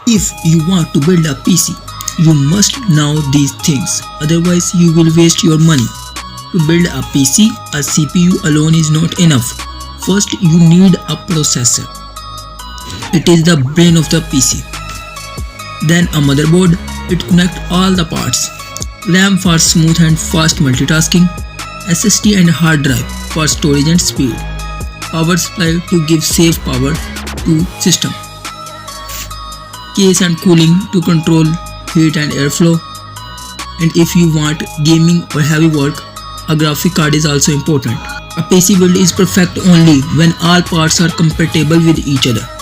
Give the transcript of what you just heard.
If you want to build a PC, you must know these things, otherwise you will waste your money. To build a PC, a CPU alone is not enough. First, you need a processor. It is the brain of the PC. Then a motherboard. It connects all the parts. RAM for smooth and fast multitasking. SSD and hard drive for storage and speed. Power supply to give safe power to system. Case and cooling to control heat and airflow. And if you want gaming or heavy work, a graphic card is also important. A PC build is perfect only when all parts are compatible with each other.